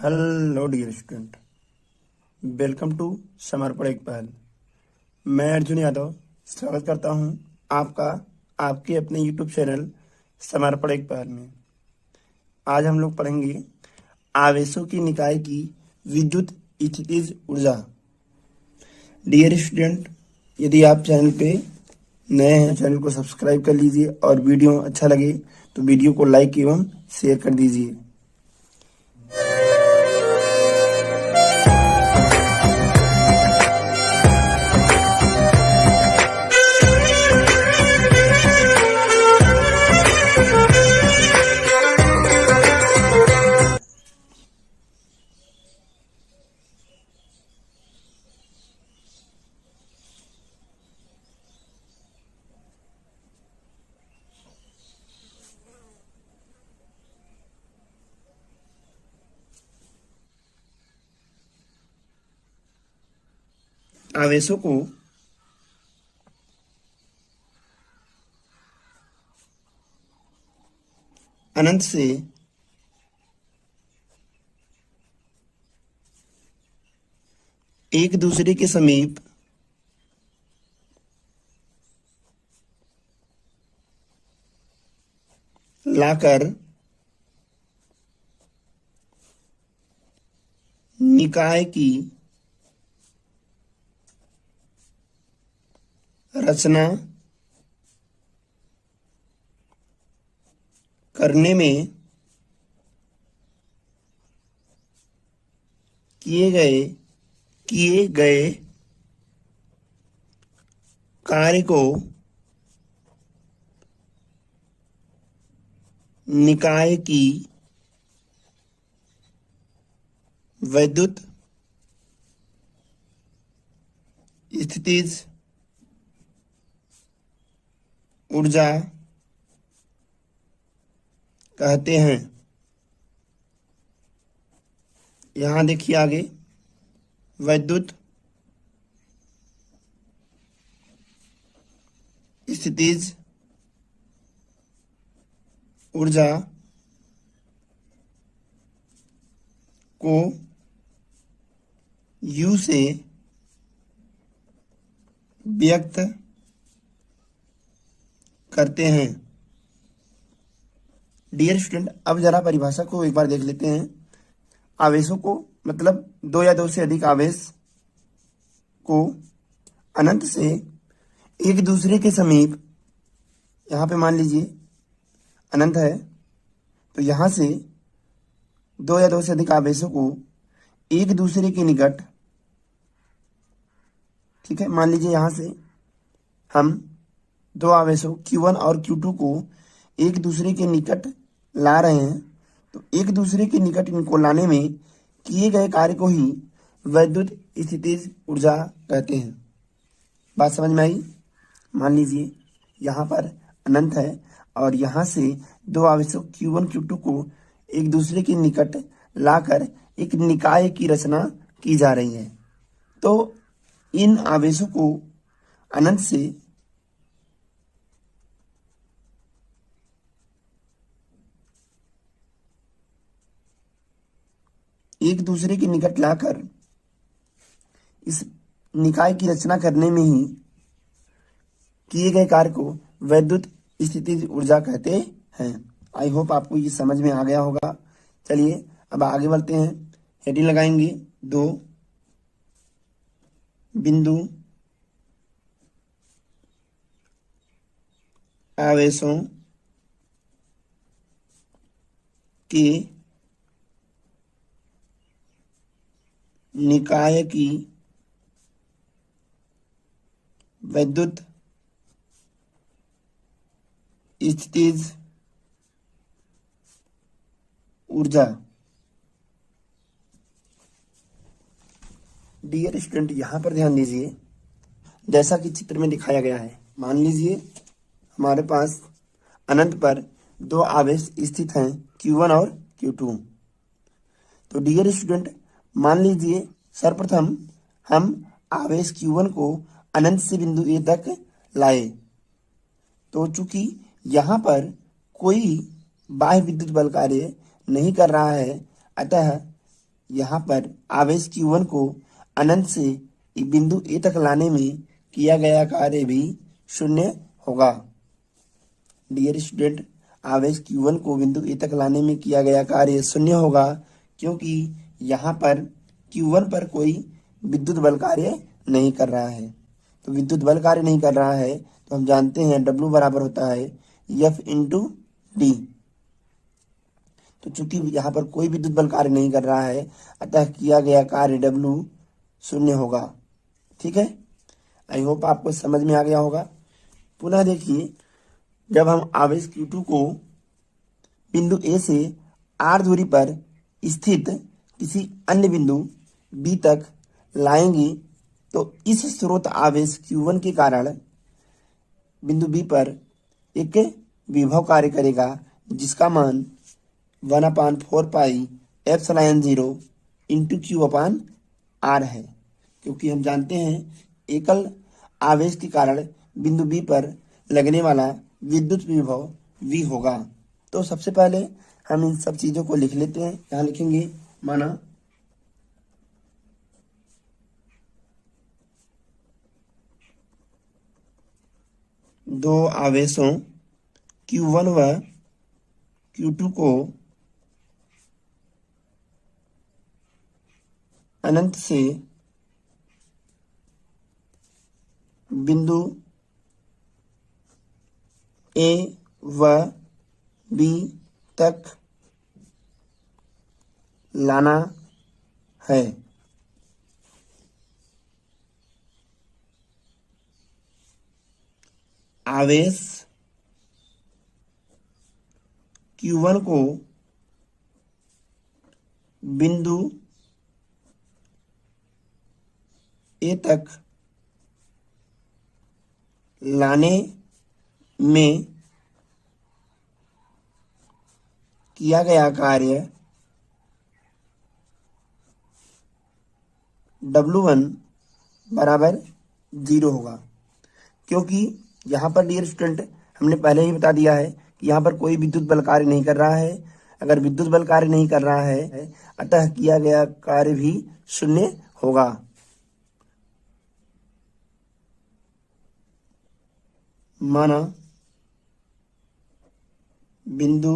Hello dear student, welcome to Samarpan Iqbal. मैं अर्जुन यादव स्वागत करता हूं आपका आपके अपने यूट्यूब चैनल समर्पण इकबाल में। आज हम लोग पढ़ेंगे आवेशों की निकाय की विद्युत स्थितिज ऊर्जा। डियर स्टूडेंट, यदि आप चैनल पे नए हैं चैनल को सब्सक्राइब कर लीजिए और वीडियो अच्छा लगे तो वीडियो को लाइक एवं शेयर कर दीजिए। आवेशों को अनंत से एक दूसरे के समीप लाकर निकाय की रचना करने में किए गए कार्य को निकाय की विद्युत स्थितिज ऊर्जा कहते हैं। यहां देखिए आगे, विद्युत स्थितिज ऊर्जा को U से व्यक्त करते हैं। डियर स्टूडेंट, अब जरा परिभाषा को एक बार देख लेते हैं। आवेशों को मतलब दो या दो से अधिक आवेश को अनंत से एक दूसरे के समीप, यहाँ पे मान लीजिए अनंत है तो यहाँ से दो या दो से अधिक आवेशों को एक दूसरे के निकट, ठीक है, मान लीजिए यहाँ से हम दो आवेशों Q1 और Q2 को एक दूसरे के निकट ला रहे हैं, तो एक दूसरे के निकट इनको लाने में किए गए कार्य को ही विद्युत स्थितिज ऊर्जा कहते हैं। बात समझ में आई? मान लीजिए यहाँ पर अनंत है और यहाँ से दो आवेशों Q1 Q2 को एक दूसरे के निकट लाकर एक निकाय की रचना की जा रही है। तो इन आवेशों को अनंत से एक दूसरे के निकट लाकर इस निकाय की रचना करने में ही किए गए कार्य को विद्युत स्थितिज ऊर्जा कहते हैं। आई होप आपको ये समझ में आ गया होगा। चलिए अब आगे बढ़ते हैं। हेडिंग लगाएंगे, दो बिंदु आवेशों के निकाय की विद्युत स्थितिज ऊर्जा। डियर स्टूडेंट, यहां पर ध्यान दीजिए, जैसा कि चित्र में दिखाया गया है। मान लीजिए हमारे पास अनंत पर दो आवेश स्थित हैं Q1 और Q2। तो डियर स्टूडेंट, मान लीजिए सर्वप्रथम हम आवेश Q1 को अनंत से बिंदु A तक लाए, तो चूंकि यहाँ पर कोई बाह्य विद्युत बल कार्य नहीं कर रहा है, अतः यहाँ पर आवेश Q1 को अनंत से बिंदु ए तक लाने में किया गया कार्य भी शून्य होगा। डियर स्टूडेंट, आवेश Q1 को बिंदु ए तक लाने में किया गया कार्य शून्य होगा, क्योंकि यहाँ पर Q1 पर कोई विद्युत बल कार्य नहीं कर रहा है। तो विद्युत बल कार्य नहीं कर रहा है तो हम जानते हैं W बराबर होता है F इंटू डी। तो चूंकि यहाँ पर कोई विद्युत बल कार्य नहीं कर रहा है, अतः किया गया कार्य W शून्य होगा। ठीक है, आई होप आपको समझ में आ गया होगा। पुनः देखिए, जब हम आवेश Q2 को बिंदु ए से r दूरी पर स्थित किसी अन्य बिंदु B तक लाएंगे तो इस स्रोत आवेश Q1 के कारण बिंदु B पर एक विभव कार्य करेगा, जिसका मान 1/4 pi epsilon 0 into q upon r है। क्योंकि हम जानते हैं एकल आवेश के कारण बिंदु B पर लगने वाला विद्युत विभव V होगा। तो सबसे पहले हम इन सब चीजों को लिख लेते हैं। यहाँ लिखेंगे, माना दो आवेशों Q1 व Q2 को अनंत से बिंदु ए व बी तक लाना है। आवेश Q1 को बिंदु ए तक लाने में किया गया कार्य W1 बराबर 0 होगा। क्योंकि यहाँ पर डियर स्टूडेंट हमने पहले ही बता दिया है कि यहाँ पर कोई विद्युत बल कार्य नहीं कर रहा है। अगर विद्युत बल कार्य नहीं कर रहा है, अतः किया गया कार्य भी शून्य होगा। माना बिंदु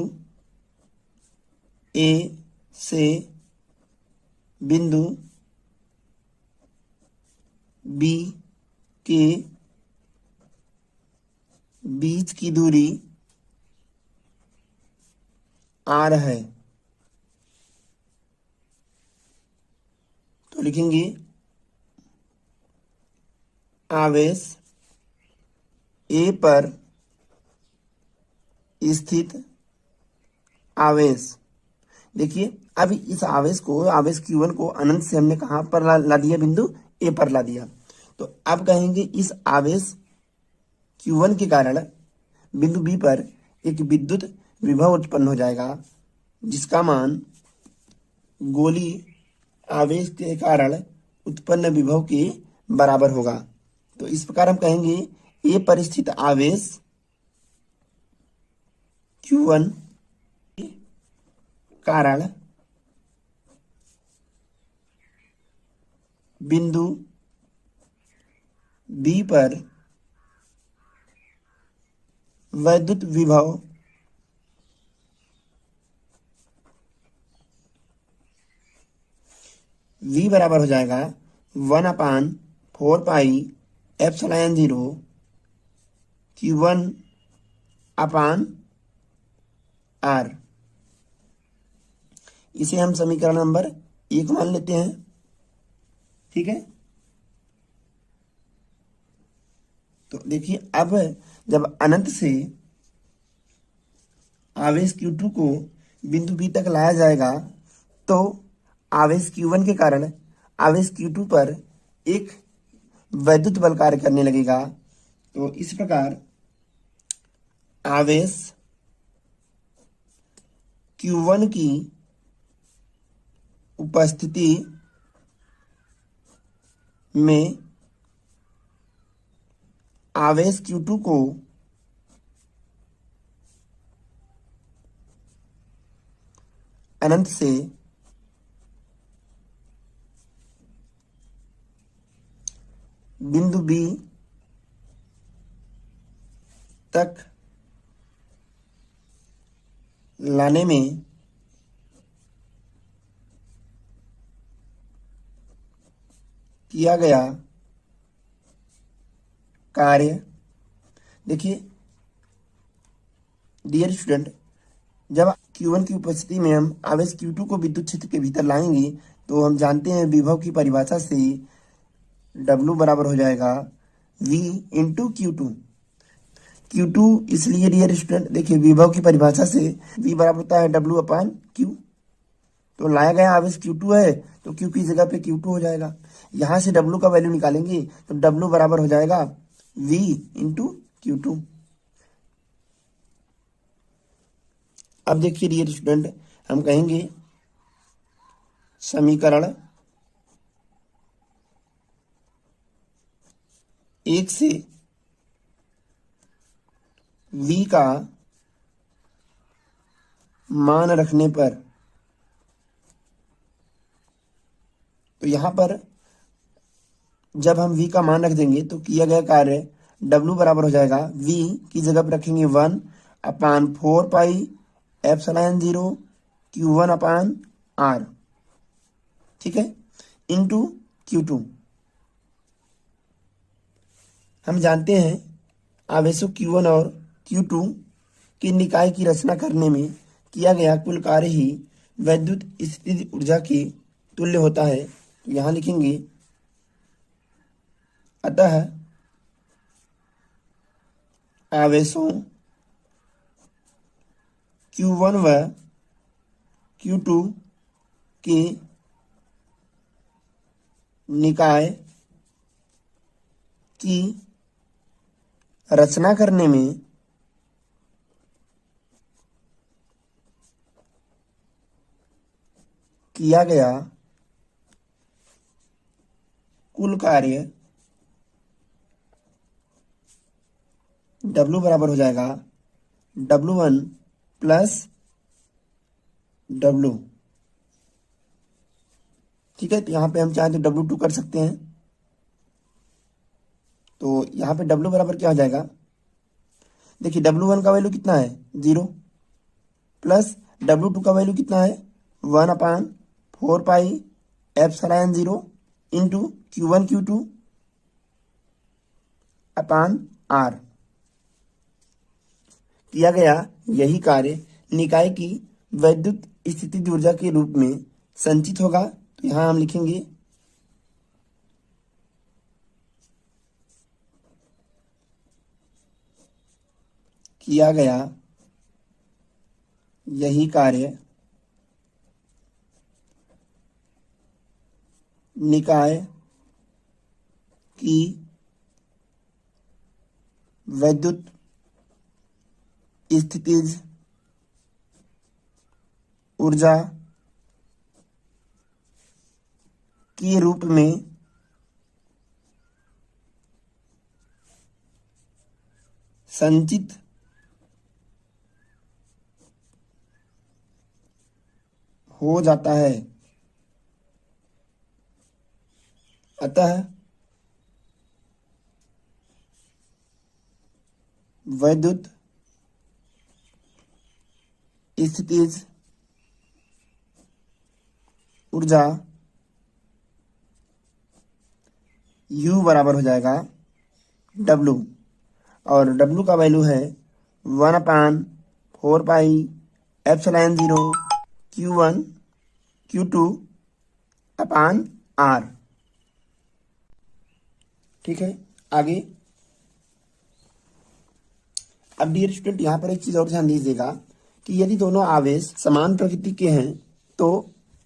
ए से बिंदु बी के बीच की दूरी r है। तो लिखेंगे आवेश ए पर स्थित आवेश। देखिए, अब इस आवेश को, आवेश Q1 को अनंत से हमने कहां पर ला दिया, बिंदु ए पर ला दिया। तो अब कहेंगे इस आवेश Q1 के कारण बिंदु B पर एक विद्युत विभव उत्पन्न हो जाएगा, जिसका मान गोलीय आवेश के कारण उत्पन्न विभव के बराबर होगा। तो इस प्रकार हम कहेंगे ए पर स्थित आवेश Q1 के कारण बिंदु B पर वैद्युत विभव V बराबर हो जाएगा 1/4 पाई एप्सिलॉन 0 Q1 अपान R। इसे हम समीकरण नंबर 1 मान लेते हैं। ठीक है, तो देखिए, अब जब अनंत से आवेश Q2 को बिंदु B तक लाया जाएगा तो आवेश Q1 के कारण आवेश Q2 पर एक वैद्युत बल कार्य करने लगेगा। तो इस प्रकार आवेश Q1 की उपस्थिति में आवेश Q2 को अनंत से बिंदु बी तक लाने में किया गया कार्य। देखिए डियर स्टूडेंट, जब Q1 की उपस्थिति में हम आवेश Q2 को विद्युत क्षेत्र के भीतर लाएंगे तो हम जानते हैं विभव की परिभाषा से W बराबर हो जाएगा V इंटू Q2। Q2 इसलिए डियर स्टूडेंट देखिए विभव की परिभाषा से V बराबर होता है W अपान Q। तो लाया गया आवेश Q2 है तो Q की जगह पे Q2 हो जाएगा। यहां से W का वैल्यू निकालेंगे तो W बराबर हो जाएगा V इंटू Q2। अब देखिए डियर स्टूडेंट, हम कहेंगे समीकरण 1 से V का मान रखने पर, तो यहां पर जब हम V का मान रख देंगे तो किया गया कार्य W बराबर हो जाएगा V की जगह पर रखेंगे 1 अपान 4 पाई एप्सिलॉन 0 Q1 अपान R, ठीक है, इंटू Q2। हम जानते हैं आवेशों Q1 और Q2 की निकाय की रचना करने में किया गया कुल कार्य ही वैद्युत स्थितिज ऊर्जा के तुल्य होता है। तो यहां लिखेंगे अतः आवेशों Q1 व Q2 के निकाय की रचना करने में किया गया कुल कार्य W बराबर हो जाएगा W1 प्लस W, ठीक है। तो यहाँ पे हम चाहें तो W2 कर सकते हैं। तो यहाँ पे W बराबर क्या हो जाएगा, देखिए W1 का वैल्यू कितना है 0 प्लस W2 का वैल्यू कितना है 1 अपान 4 पाई एप्सिलॉन 0 इंटू Q1 Q2 अपान R। किया गया यही कार्य निकाय की वैद्युत स्थितिज ऊर्जा के रूप में संचित होगा। तो यहां हम लिखेंगे किया गया यही कार्य निकाय की वैद्युत स्थितिज ऊर्जा के रूप में संचित हो जाता है। अतः वैद्युत स्थितिज ऊर्जा U बराबर हो जाएगा W, और W का वैल्यू है 1 अपान 4 पाई एप्सिलॉन 0 Q1 Q2 अपान R, ठीक है। आगे अब डियर स्टूडेंट यहाँ पर एक चीज और ध्यान दीजिएगा कि यदि दोनों आवेश समान प्रकृति के हैं तो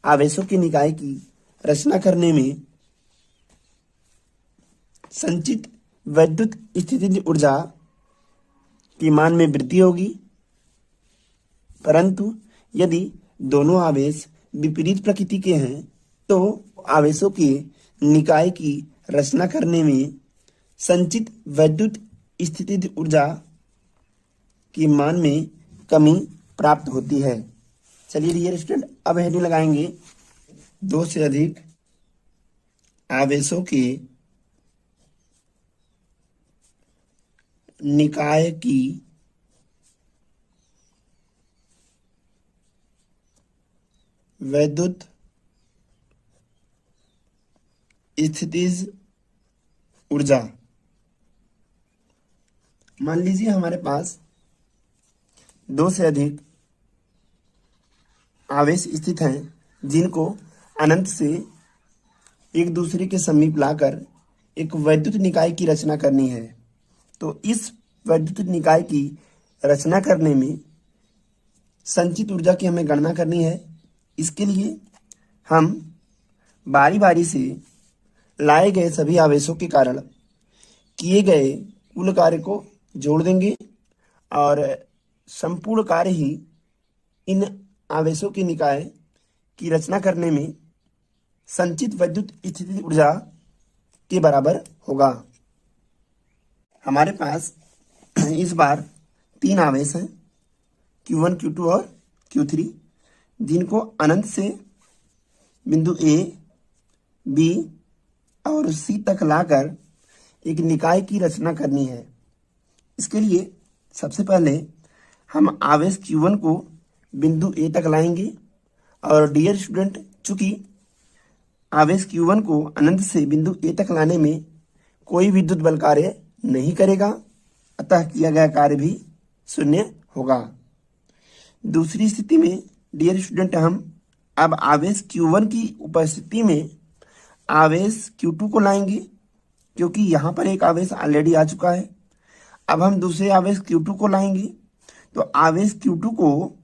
आवेशों के निकाय की रचना करने में संचित वैद्युत स्थितिज ऊर्जा की मान में वृद्धि होगी, परंतु यदि दोनों आवेश विपरीत प्रकृति के हैं तो आवेशों के निकाय की रचना करने में संचित वैद्युत स्थितिज ऊर्जा की मान में कमी प्राप्त होती है। चलिए डियर स्टूडेंट, अब हेडिंग लगाएंगे 2 से अधिक आवेशों के निकाय की वैद्युत स्थितिज ऊर्जा। मान लीजिए हमारे पास दो से अधिक आवेश स्थित हैं जिनको अनंत से एक दूसरे के समीप लाकर एक वैद्युत निकाय की रचना करनी है। तो इस वैद्युत निकाय की रचना करने में संचित ऊर्जा की हमें गणना करनी है। इसके लिए हम बारी बारी से लाए गए सभी आवेशों के कारण किए गए कुल कार्य को जोड़ देंगे और संपूर्ण कार्य ही इन आवेशों के निकाय की रचना करने में संचित वैद्युत स्थिति ऊर्जा के बराबर होगा। हमारे पास इस बार तीन आवेश हैं Q1, Q2 और Q3, जिनको अनंत से बिंदु A, B और C तक लाकर एक निकाय की रचना करनी है। इसके लिए सबसे पहले हम आवेश Q1 को बिंदु A तक लाएंगे और डियर स्टूडेंट, चूंकि आवेश Q1 को अनंत से बिंदु A तक लाने में कोई विद्युत बल कार्य नहीं करेगा, अतः किया गया कार्य भी शून्य होगा। दूसरी स्थिति में डियर स्टूडेंट, हम अब आवेश Q1 की उपस्थिति में आवेश Q2 को लाएंगे, क्योंकि यहाँ पर एक आवेश ऑलरेडी आ चुका है। अब हम दूसरे आवेश Q2 को लाएंगे, तो आवेश Q2 को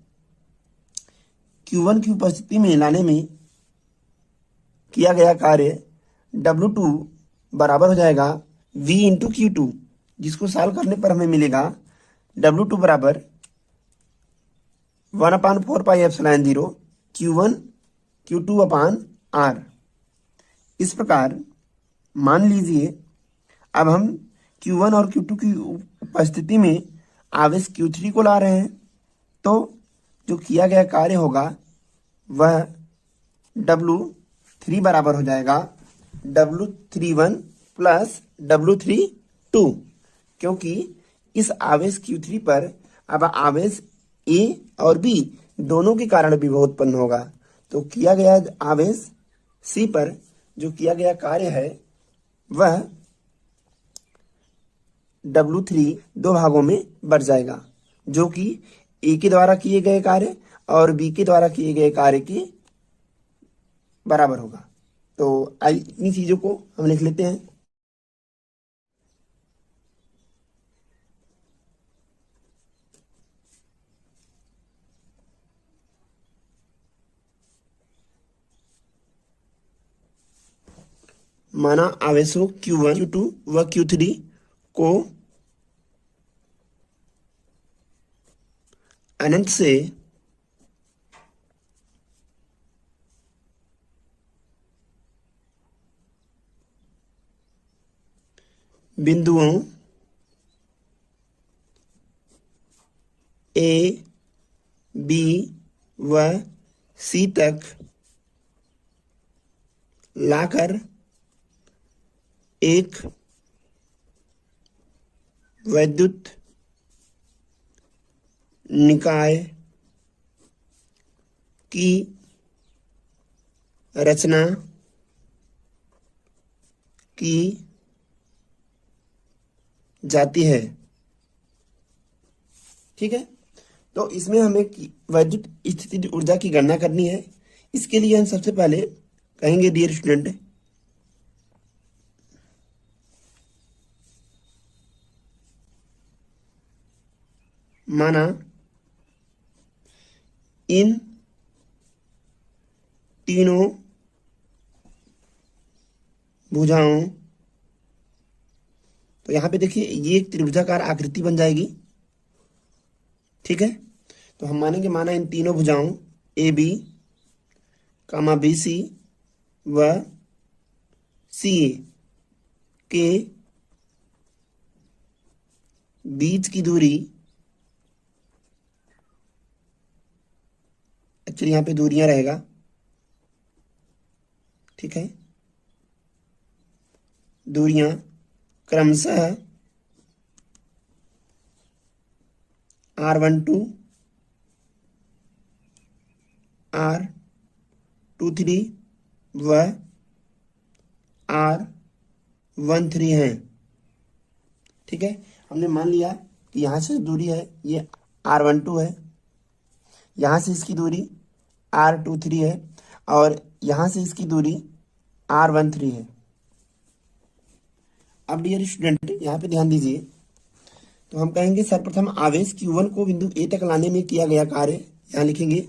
Q1 की उपस्थिति में लाने में किया गया कार्य W2 बराबर हो जाएगा V इंटू Q2, जिसको सॉल्व करने पर हमें मिलेगा W2 बराबर 1/4πε0 Q1 Q2/R। इस प्रकार मान लीजिए अब हम Q1 और Q2 की उपस्थिति में आवेश Q3 को ला रहे हैं, तो जो किया गया कार्य होगा वह W3 बराबर हो जाएगा W31 प्लस W32, क्योंकि इस आवेश Q3 पर अब आवेश A और B दोनों के कारण विभव उत्पन्न होगा। तो किया गया आवेश C पर जो किया गया कार्य है वह W3 दो भागों में बढ़ जाएगा, जो कि A के द्वारा किए गए कार्य और B के द्वारा किए गए कार्य के बराबर होगा। तो आइए इन्हीं चीजों को हम लिख लेते हैं। माना आवेशों Q1, Q2 व Q3 को अनंत से बिंदुओं A, B व C तक लाकर एक वैद्युत निकाय की रचना की जाती है। ठीक है, तो इसमें हमें वैद्युत स्थिति ऊर्जा की गणना करनी है। इसके लिए हम सबसे पहले कहेंगे डियर स्टूडेंट, माना इन तीनों भुजाओं, तो यहां पे देखिए ये एक त्रिभुजाकार आकृति बन जाएगी। ठीक है, तो हम मानेंगे माना इन तीनों भुजाओं A B comma B C व सी ए के बीच की दूरी, एक्चुअली यहां पे दूरियां रहेगा। ठीक है, दूरियां क्रमशः R12 R23 व R13 है। ठीक है, हमने मान लिया कि यहां से दूरी है ये R12 है, यहां से इसकी दूरी R23 है और यहां से इसकी दूरी R13 है। अब डियर स्टूडेंट यहाँ पे ध्यान दीजिए, तो हम कहेंगे सर्वप्रथम आवेश Q1 को बिंदु A तक लाने में किया गया कार्य, यहाँ लिखेंगे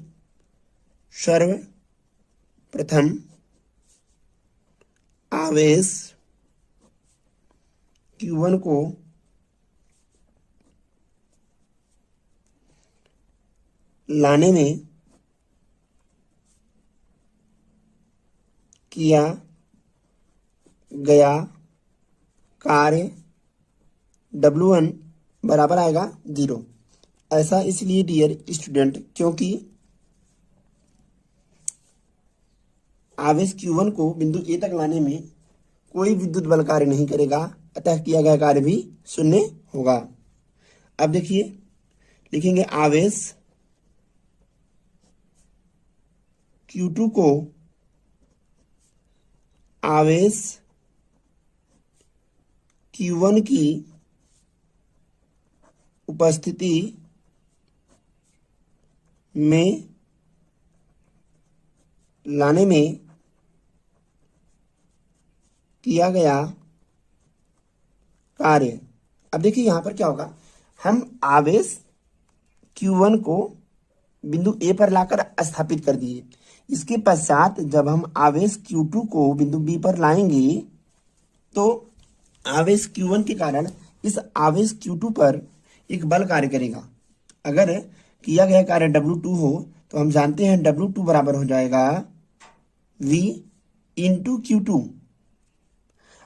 सर्वप्रथम आवेश Q1 को लाने में किया गया कार्य W1 बराबर आएगा 0। ऐसा इसलिए डियर स्टूडेंट क्योंकि आवेश Q1 को बिंदु A तक लाने में कोई विद्युत बल कार्य नहीं करेगा, अतः किया गया कार्य भी शून्य होगा। अब देखिए, लिखेंगे आवेश Q2 को आवेश Q1 की उपस्थिति में लाने में किया गया कार्य। अब देखिए यहां पर क्या होगा, हम आवेश Q1 को बिंदु A पर लाकर स्थापित कर दिए। इसके पश्चात जब हम आवेश Q2 को बिंदु B पर लाएंगे तो आवेश Q1 के कारण इस आवेश Q2 पर एक बल कार्य करेगा। अगर किया गया कार्य W2 हो तो हम जानते हैं W2 बराबर हो जाएगा V इंटू Q2,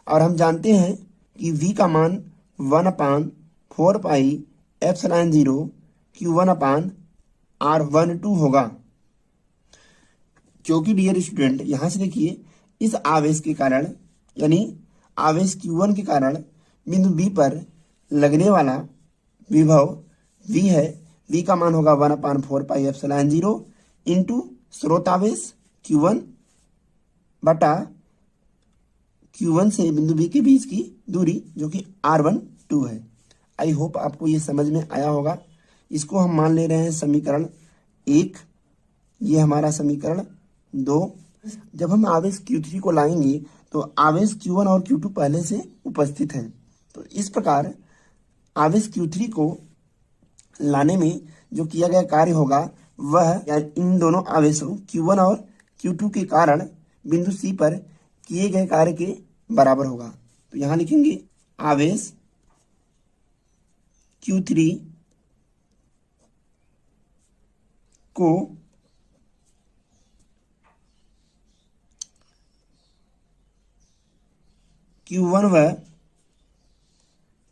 और हम जानते हैं कि V का मान 1/4 पाई एप्सिलॉन 0 Q1/R12 होगा। क्योंकि डियर स्टूडेंट यहां से देखिए, इस आवेश के कारण यानी आवेश Q1 के कारण बिंदु B पर लगने वाला विभव V है। V का मान होगा 1/4 पाई एप्सिलॉन 0 इंटू स्रोत आवेश Q1 बटा Q1 से बिंदु B के बीच की दूरी जो कि R12 है। आई होप आपको ये समझ में आया होगा। इसको हम मान ले रहे हैं समीकरण 1, ये हमारा समीकरण 2। जब हम आवेश Q3 को लाएंगे तो आवेश Q1 और Q2 पहले से उपस्थित हैं, तो इस प्रकार आवेश Q3 को लाने में जो किया गया कार्य होगा वह इन दोनों आवेशों Q1 और Q2 के कारण बिंदु C पर किए गए कार्य के बराबर होगा। तो यहां लिखेंगे आवेश Q3 को Q1 व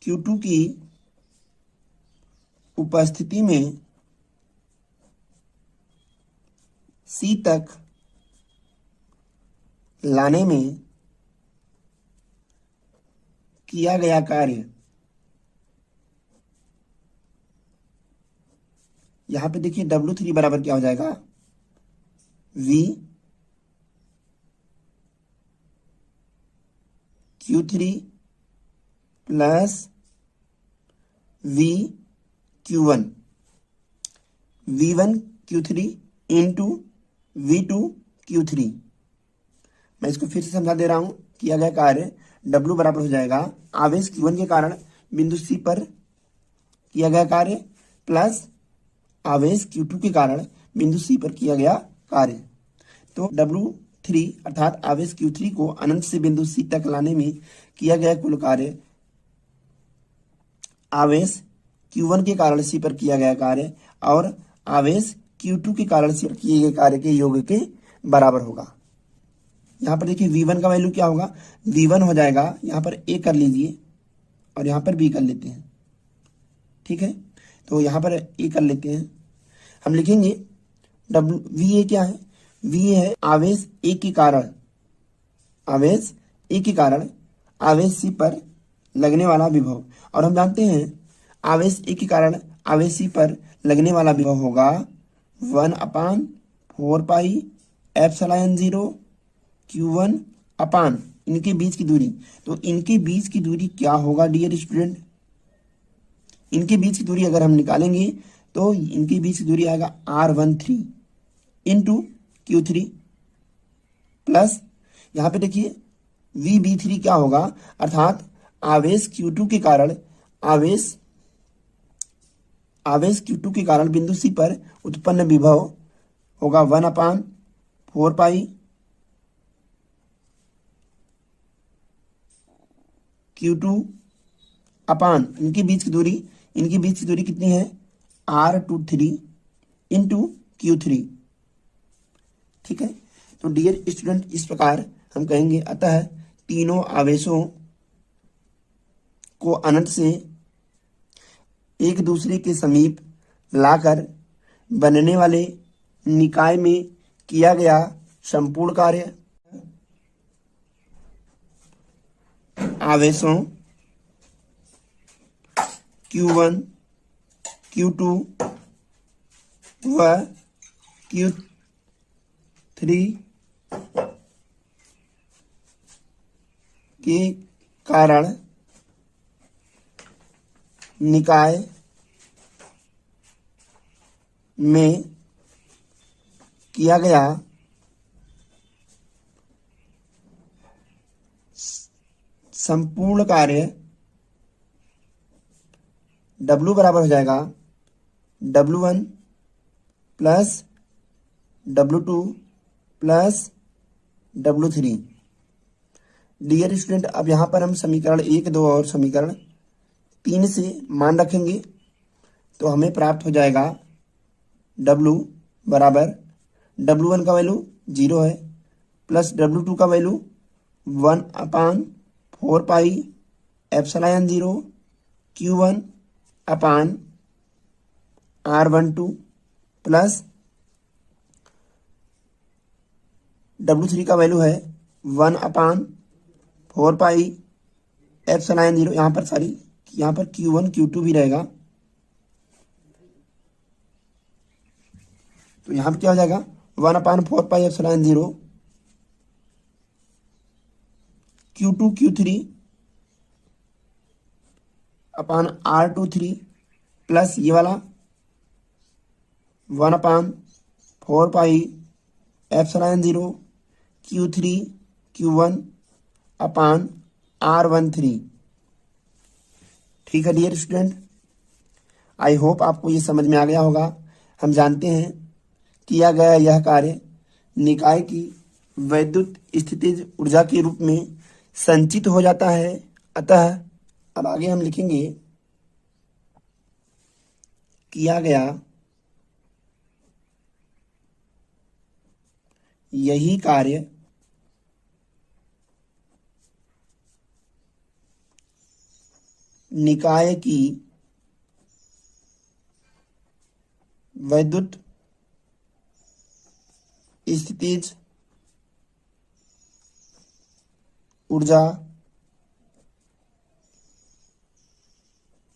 Q2 की उपस्थिति में C तक लाने में किया गया कार्य, यहां पे देखिए W3 बराबर क्या हो जाएगा, V Q3 plus V Q1 V1 Q3 into V2 Q3। मैं इसको फिर से समझा दे रहा हूं। किया गया कार्य W बराबर हो जाएगा आवेश Q1 के कारण बिंदु C पर किया गया कार्य प्लस आवेश Q2 के कारण बिंदु C पर किया गया कार्य। तो W3 अर्थात आवेश Q3 को अनंत से बिंदु C तक लाने में किया गया कुल कार्य आवेश Q1 के कारण C पर किया गया कार्य और आवेश Q2 के कारण C पर किए गए कार्य के योग के बराबर होगा। यहाँ पर देखिए V1 का वैल्यू क्या होगा, V1 हो जाएगा, यहाँ पर A कर लीजिए और यहाँ पर B कर लेते हैं। ठीक है, तो यहाँ पर A कर लेते हैं। हम लिखेंगे VA क्या है, VA है आवेश A के कारण, आवेश A के कारण आवेश C पर लगने वाला विभव, और हम जानते हैं आवेश A के कारण आवेशी पर लगने वाला विभव होगा 1/4 पाई ε0 Q1 अपान इनके बीच की दूरी। तो इनके बीच की दूरी क्या होगा डियर स्टूडेंट? इनके बीच की दूरी अगर हम निकालेंगे तो इनके बीच की दूरी आएगा R13 इंटू Q3 प्लस यहाँ पे देखिए VB3 क्या होगा, अर्थात आवेश Q2 के कारण आवेश Q2 के कारण बिंदु C पर उत्पन्न विभव होगा 1/4 पाई Q2 अपान इनके बीच की दूरी कितनी है R23 इंटू Q3। ठीक है, तो डियर स्टूडेंट इस प्रकार हम कहेंगे, अतः तीनों आवेशों को अनंत से एक दूसरे के समीप लाकर बनने वाले निकाय में किया गया संपूर्ण कार्य आवेशों Q1, Q2 व Q3 के कारण निकाय में किया गया संपूर्ण कार्य W बराबर हो जाएगा W1 plus W2 plus W3। Dear student, अब यहाँ पर हम समीकरण 1, 2 और समीकरण 3 से मान रखेंगे तो हमें प्राप्त हो जाएगा W बराबर W1 का वैल्यू 0 है प्लस W2 का वैल्यू 1/4 पाई ε0 Q1 अपान R12 प्लस W3 का वैल्यू है 1/4 पाई ε0। यहाँ पर Q1 Q2 भी रहेगा, तो यहाँ पर क्या हो जाएगा 1/4 पाई ε0 Q2 Q3 upon R23 plus ये वाला 1/4 पाई ε0 Q3 Q1 अपान R13। ठीक है डियर स्टूडेंट, आई होप आपको ये समझ में आ गया होगा। हम जानते हैं किया गया यह कार्य निकाय की वैद्युत स्थितिज ऊर्जा के रूप में संचित हो जाता है। अतः अब आगे हम लिखेंगे किया गया यही कार्य निकाय की वैद्युत स्थितिज ऊर्जा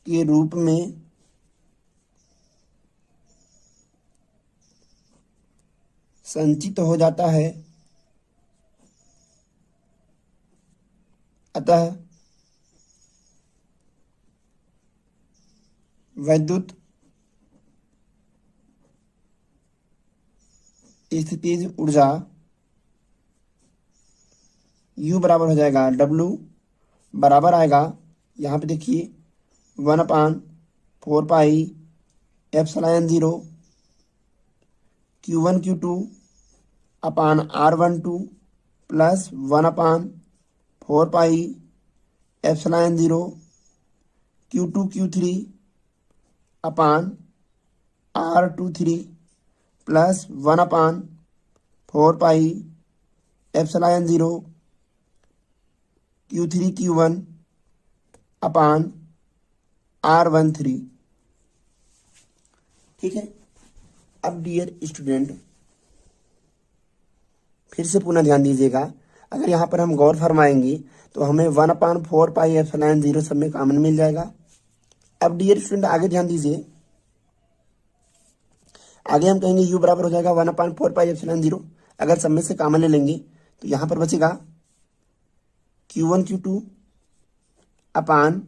के रूप में संचित हो जाता है। अतः वैद्युत स्थितिज ऊर्जा U बराबर हो जाएगा W बराबर आएगा, यहाँ पे देखिए 1/4 पाई ε0 Q1 Q2 upon R12 plus 1/4 पाई ε0 Q2 Q3 upon R23 plus 1/4 पाई ε0 Q3 Q1 अपान R13। ठीक है, अब डियर स्टूडेंट फिर से पुनः ध्यान दीजिएगा, अगर यहाँ पर हम गौर फरमाएंगे तो हमें 1/4 पाई ε0 सब में कॉमन मिल जाएगा। अब डियर स्टूडेंट आगे ध्यान दीजिए, आगे हम कहेंगे u बराबर हो जाएगा 1/4πε0। अगर सब में से कॉमन ले लेंगे तो यहाँ पर बचेगा Q1 Q2 upon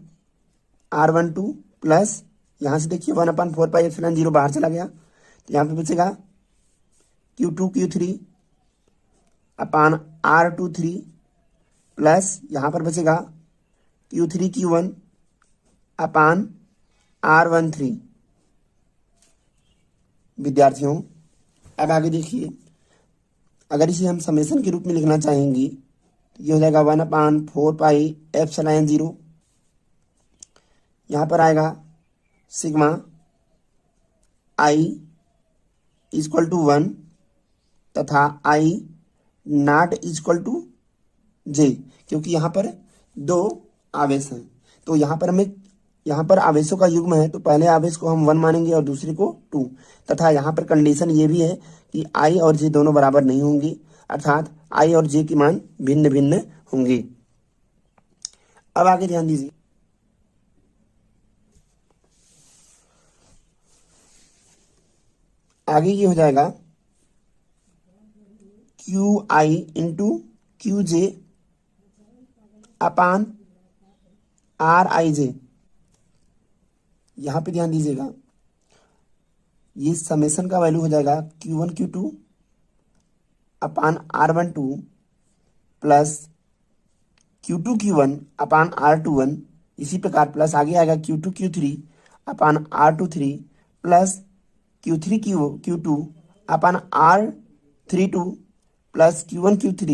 R12 plus यहाँ से देखिए 1/4πε0 बाहर चला गया तो यहाँ पे बचेगा Q2 Q3 upon R23 plus यहाँ पर बचेगा Q3 Q1 अपान R13। विद्यार्थियों अब आगे देखिए, अगर इसे हम समेशन के रूप में लिखना चाहेंगे तो ये हो जाएगा 1/4πε0। यहाँ पर आएगा सिग्मा i इक्वल टू 1 तथा i not equal to j, क्योंकि यहाँ पर दो आवेश हैं तो यहाँ पर आवेशों का युग्म है तो पहले आवेश को हम 1 मानेंगे और दूसरे को 2, तथा यहाँ पर कंडीशन ये भी है कि i और j दोनों बराबर नहीं होंगे, अर्थात i और j की मान भिन्न भिन्न होंगे। अब आगे ध्यान दीजिए, आगे ये हो जाएगा QI into QJ upon RIJ। यहाँ पे ध्यान दीजिएगा, ये समेशन का वैल्यू हो जाएगा Q1 Q2 upon R12 plus Q2 Q1 upon R21। इसी प्रकार प्लस आगे आएगा Q2 Q3 upon R23 plus Q3 Q2 upon R32 plus Q1 Q3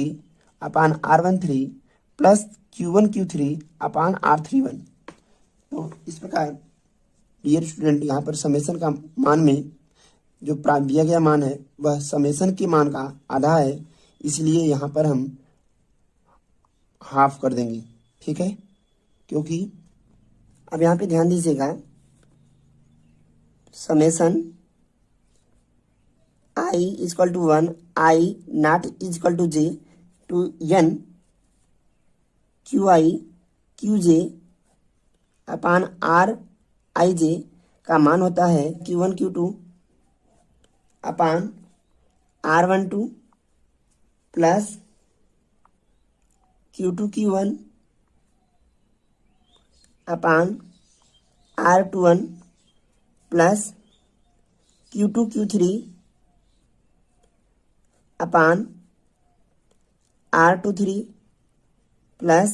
अपान R13 प्लस Q1 Q3 अपान R31। तो इस प्रकार डियर स्टूडेंट, यहाँ पर समेशन का मान में जो दिया गया मान है वह समेशन के मान का आधा है, इसलिए यहाँ पर हम हाफ कर देंगे, ठीक है। क्योंकि अब यहाँ पे ध्यान दीजिएगा, summation i equal to 1 i not equal to j to n QI QJ upon RIJ का मान होता है Q1 Q2 upon R12 plus Q2 Q1 upon R21 plus Q2 Q3 upon R23 plus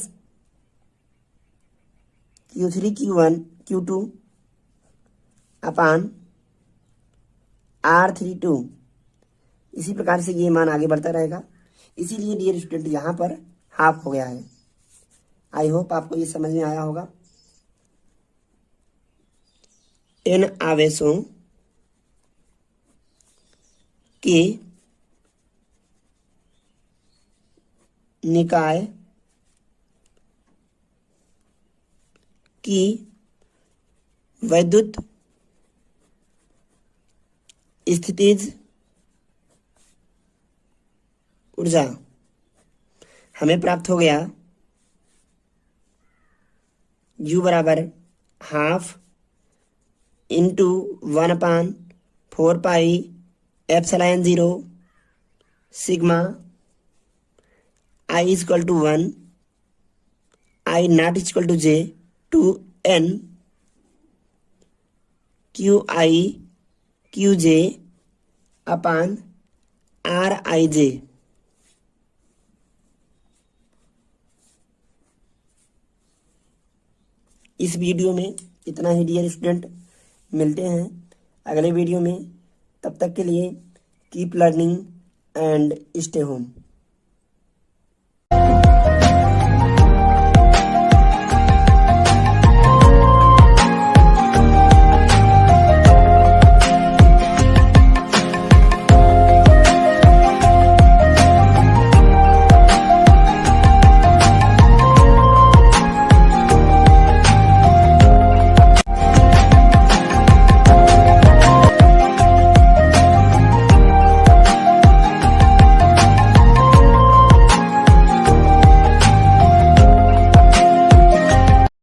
Q3 Q1 Q2 upon R32। इसी प्रकार से ये मान आगे बढ़ता रहेगा, इसीलिए डियर स्टूडेंट यहाँ पर हाफ हो गया है। आई होप आपको ये समझ में आया होगा। इन आवेशों के निकाय की वैद्युत स्थितिज ऊर्जा हमें प्राप्त हो गया U बराबर half into 1/4πε0 sigma i equal to 1 i not equal to j to n QI QJ upon RIJ। इस वीडियो में इतना ही डियर स्टूडेंट, मिलते हैं अगले वीडियो में। तब तक के लिए keep learning and stay home.